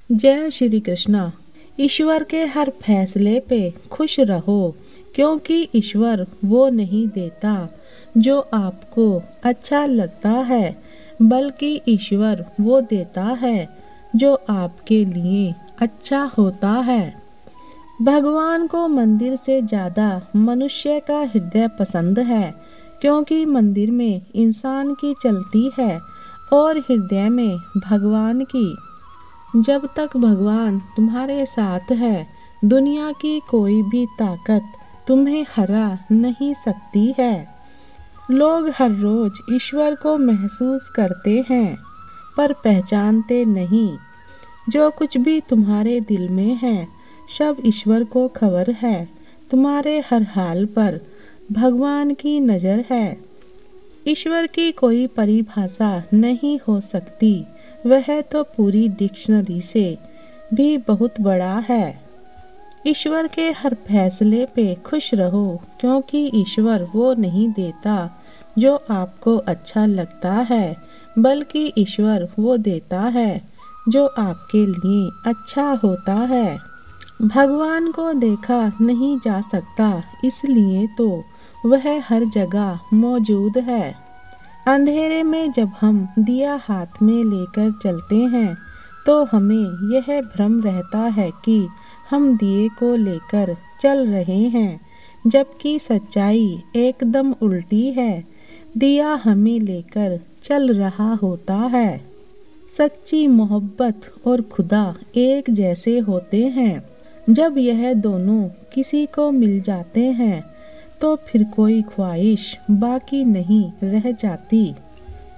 जय श्री कृष्णा। ईश्वर के हर फैसले पे खुश रहो, क्योंकि ईश्वर वो नहीं देता जो आपको अच्छा लगता है, बल्कि ईश्वर वो देता है जो आपके लिए अच्छा होता है। भगवान को मंदिर से ज़्यादा मनुष्य का हृदय पसंद है, क्योंकि मंदिर में इंसान की चलती है और हृदय में भगवान की। जब तक भगवान तुम्हारे साथ है, दुनिया की कोई भी ताकत तुम्हें हरा नहीं सकती है। लोग हर रोज ईश्वर को महसूस करते हैं, पर पहचानते नहीं। जो कुछ भी तुम्हारे दिल में है, सब ईश्वर को खबर है। तुम्हारे हर हाल पर भगवान की नज़र है। ईश्वर की कोई परिभाषा नहीं हो सकती, वह तो पूरी डिक्शनरी से भी बहुत बड़ा है। ईश्वर के हर फैसले पे खुश रहो, क्योंकि ईश्वर वो नहीं देता जो आपको अच्छा लगता है, बल्कि ईश्वर वो देता है जो आपके लिए अच्छा होता है। भगवान को देखा नहीं जा सकता, इसलिए तो वह हर जगह मौजूद है। अंधेरे में जब हम दिया हाथ में लेकर चलते हैं, तो हमें यह भ्रम रहता है कि हम दिए को लेकर चल रहे हैं, जबकि सच्चाई एकदम उल्टी है। दिया हमें लेकर चल रहा होता है। सच्ची मोहब्बत और खुदा एक जैसे होते हैं। जब यह दोनों किसी को मिल जाते हैं, तो फिर कोई ख्वाहिश बाकी नहीं रह जाती।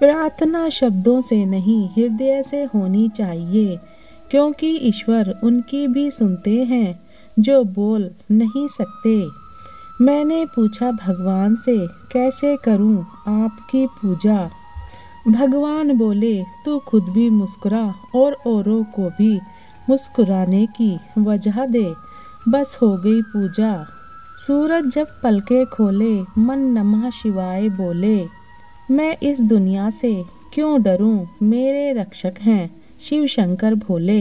प्रार्थना शब्दों से नहीं, हृदय से होनी चाहिए, क्योंकि ईश्वर उनकी भी सुनते हैं जो बोल नहीं सकते। मैंने पूछा भगवान से, कैसे करूं आपकी पूजा? भगवान बोले, तू खुद भी मुस्कुरा और औरों को भी मुस्कुराने की वजह दे, बस हो गई पूजा। सूरज जब पलके खोले, मन नमः शिवाय बोले। मैं इस दुनिया से क्यों डरूं, मेरे रक्षक हैं शिव शंकर भोले।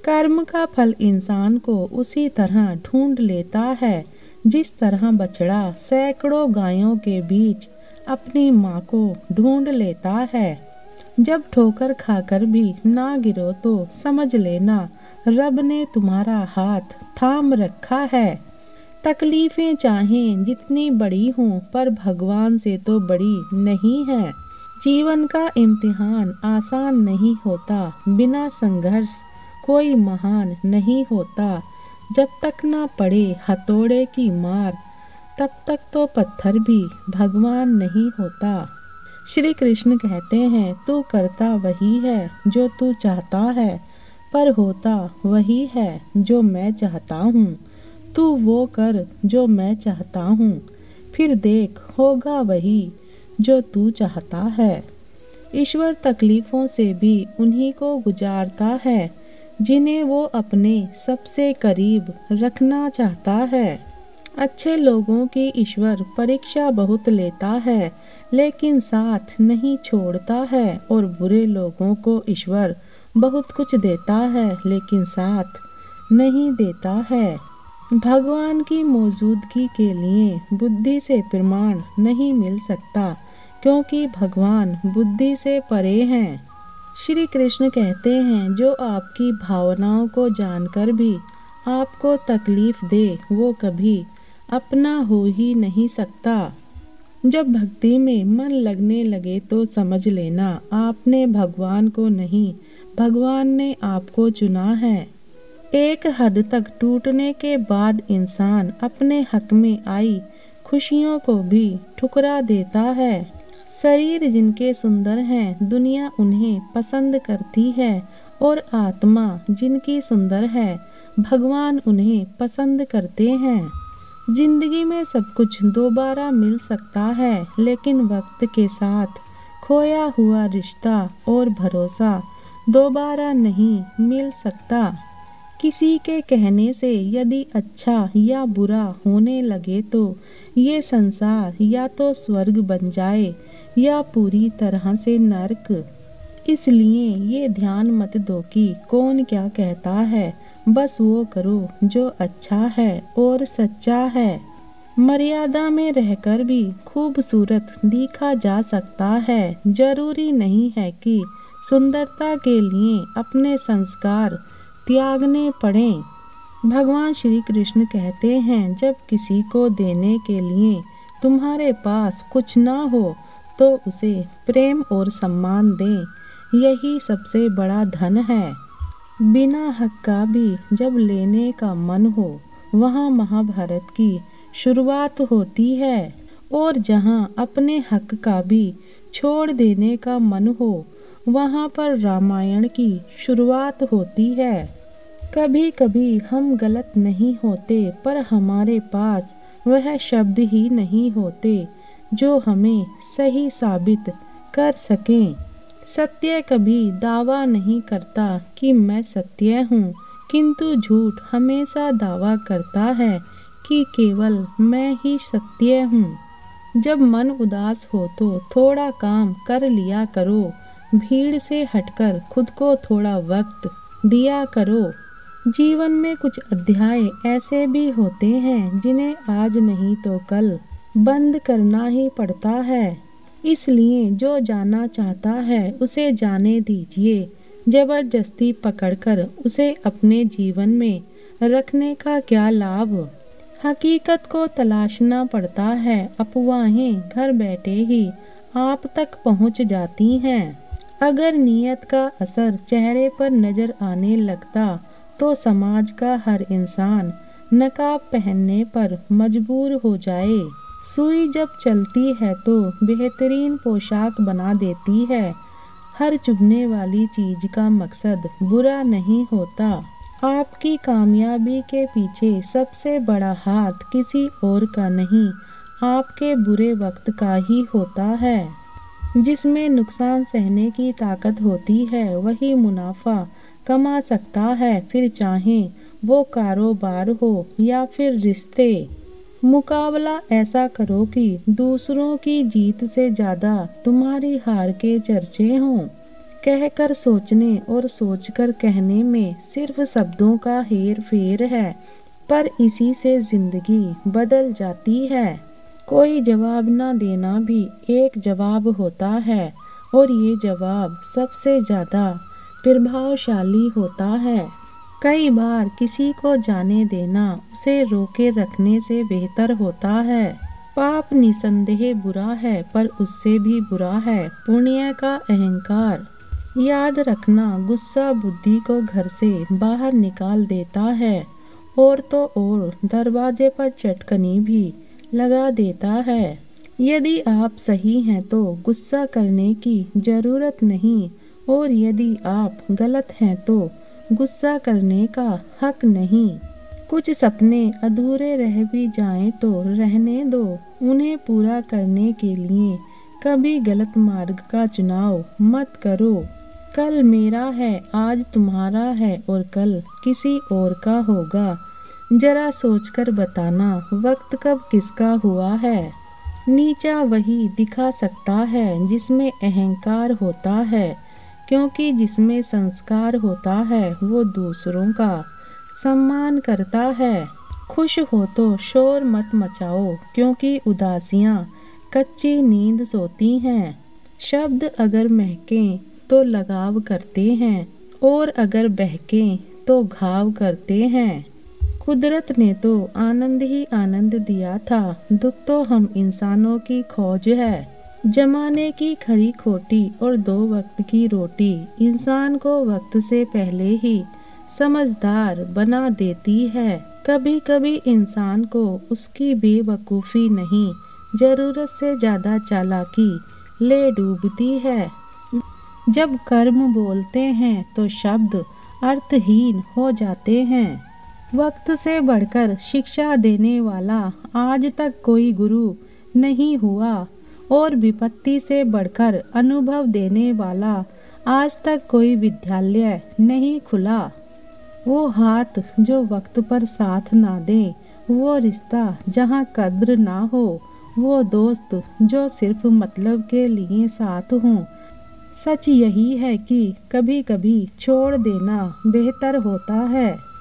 कर्म का फल इंसान को उसी तरह ढूंढ लेता है, जिस तरह बछड़ा सैकड़ों गायों के बीच अपनी माँ को ढूंढ लेता है। जब ठोकर खाकर भी ना गिरो, तो समझ लेना रब ने तुम्हारा हाथ थाम रखा है। तकलीफें चाहें जितनी बड़ी हों, पर भगवान से तो बड़ी नहीं है। जीवन का इम्तिहान आसान नहीं होता, बिना संघर्ष कोई महान नहीं होता। जब तक ना पड़े हथौड़े की मार, तब तक तो पत्थर भी भगवान नहीं होता। श्री कृष्ण कहते हैं, तू करता वही है जो तू चाहता है, पर होता वही है जो मैं चाहता हूँ। तू वो कर जो मैं चाहता हूँ, फिर देख होगा वही जो तू चाहता है। ईश्वर तकलीफ़ों से भी उन्हीं को गुजारता है जिन्हें वो अपने सबसे करीब रखना चाहता है। अच्छे लोगों की ईश्वर परीक्षा बहुत लेता है, लेकिन साथ नहीं छोड़ता है, और बुरे लोगों को ईश्वर बहुत कुछ देता है, लेकिन साथ नहीं देता है। भगवान की मौजूदगी के लिए बुद्धि से प्रमाण नहीं मिल सकता, क्योंकि भगवान बुद्धि से परे हैं। श्री कृष्ण कहते हैं, जो आपकी भावनाओं को जानकर भी आपको तकलीफ दे, वो कभी अपना हो ही नहीं सकता। जब भक्ति में मन लगने लगे, तो समझ लेना आपने भगवान को नहीं, भगवान ने आपको चुना है। एक हद तक टूटने के बाद इंसान अपने हक में आई खुशियों को भी ठुकरा देता है। शरीर जिनके सुंदर हैं, दुनिया उन्हें पसंद करती है, और आत्मा जिनकी सुंदर है, भगवान उन्हें पसंद करते हैं। जिंदगी में सब कुछ दोबारा मिल सकता है, लेकिन वक्त के साथ खोया हुआ रिश्ता और भरोसा दोबारा नहीं मिल सकता। किसी के कहने से यदि अच्छा या बुरा होने लगे, तो ये संसार या तो स्वर्ग बन जाए या पूरी तरह से नर्क। इसलिए ये ध्यान मत दो कि कौन क्या कहता है, बस वो करो जो अच्छा है और सच्चा है। मर्यादा में रहकर भी खूबसूरत दिखा जा सकता है। जरूरी नहीं है कि सुंदरता के लिए अपने संस्कार त्यागने पड़ें। भगवान श्री कृष्ण कहते हैं, जब किसी को देने के लिए तुम्हारे पास कुछ ना हो तो उसे प्रेम और सम्मान दें, यही सबसे बड़ा धन है। बिना हक का भी जब लेने का मन हो, वहाँ महाभारत की शुरुआत होती है, और जहाँ अपने हक का भी छोड़ देने का मन हो, वहाँ पर रामायण की शुरुआत होती है। कभी कभी हम गलत नहीं होते, पर हमारे पास वह शब्द ही नहीं होते जो हमें सही साबित कर सकें। सत्य कभी दावा नहीं करता कि मैं सत्य हूँ, किंतु झूठ हमेशा दावा करता है कि केवल मैं ही सत्य हूँ। जब मन उदास हो तो थोड़ा काम कर लिया करो। भीड़ से हटकर खुद को थोड़ा वक्त दिया करो। जीवन में कुछ अध्याय ऐसे भी होते हैं जिन्हें आज नहीं तो कल बंद करना ही पड़ता है। इसलिए जो जाना चाहता है उसे जाने दीजिए। जबरदस्ती पकड़कर उसे अपने जीवन में रखने का क्या लाभ। हकीकत को तलाशना पड़ता है। अफवाहें घर बैठे ही आप तक पहुंच जाती हैं। अगर नीयत का असर चेहरे पर नजर आने लगता तो समाज का हर इंसान नकाब पहनने पर मजबूर हो जाए। सुई जब चलती है तो बेहतरीन पोशाक बना देती है। हर चुभने वाली चीज का मकसद बुरा नहीं होता। आपकी कामयाबी के पीछे सबसे बड़ा हाथ किसी और का नहीं, आपके बुरे वक्त का ही होता है। जिसमें नुकसान सहने की ताकत होती है वही मुनाफा कमा सकता है, फिर चाहे वो कारोबार हो या फिर रिश्ते। मुकाबला ऐसा करो कि दूसरों की जीत से ज़्यादा तुम्हारी हार के चर्चे हों। कहकर सोचने और सोचकर कहने में सिर्फ शब्दों का हेर फेर है, पर इसी से जिंदगी बदल जाती है। कोई जवाब ना देना भी एक जवाब होता है, और ये जवाब सबसे ज़्यादा प्रभावशाली होता है। कई बार किसी को जाने देना उसे रोके रखने से बेहतर होता है। पाप निसंदेह बुरा है, पर उससे भी बुरा है पुण्य का अहंकार। याद रखना, गुस्सा बुद्धि को घर से बाहर निकाल देता है, और तो और दरवाजे पर चटकनी भी लगा देता है। यदि आप सही हैं तो गुस्सा करने की जरूरत नहीं, और यदि आप गलत हैं तो गुस्सा करने का हक नहीं। कुछ सपने अधूरे रह भी जाएं तो रहने दो, उन्हें पूरा करने के लिए कभी गलत मार्ग का चुनाव मत करो। कल मेरा है, आज तुम्हारा है, और कल किसी और का होगा। जरा सोचकर बताना, वक्त कब किसका हुआ है। नीचा वही दिखा सकता है जिसमें अहंकार होता है, क्योंकि जिसमें संस्कार होता है वो दूसरों का सम्मान करता है। खुश हो तो शोर मत मचाओ, क्योंकि उदासियाँ कच्ची नींद सोती हैं। शब्द अगर महकें तो लगाव करते हैं, और अगर बहकें तो घाव करते हैं। कुदरत ने तो आनंद ही आनंद दिया था, दुख तो हम इंसानों की खोज है। जमाने की खरी खोटी और दो वक्त की रोटी इंसान को वक्त से पहले ही समझदार बना देती है। कभी कभी इंसान को उसकी बेवकूफ़ी नहीं, ज़रूरत से ज़्यादा चालाकी ले डूबती है। जब कर्म बोलते हैं तो शब्द अर्थहीन हो जाते हैं। वक्त से बढ़कर शिक्षा देने वाला आज तक कोई गुरु नहीं हुआ, और विपत्ति से बढ़कर अनुभव देने वाला आज तक कोई विद्यालय नहीं खुला। वो हाथ जो वक्त पर साथ ना दे, वो रिश्ता जहाँ कद्र ना हो, वो दोस्त जो सिर्फ मतलब के लिए साथ हों, सच यही है कि कभी कभी छोड़ देना बेहतर होता है।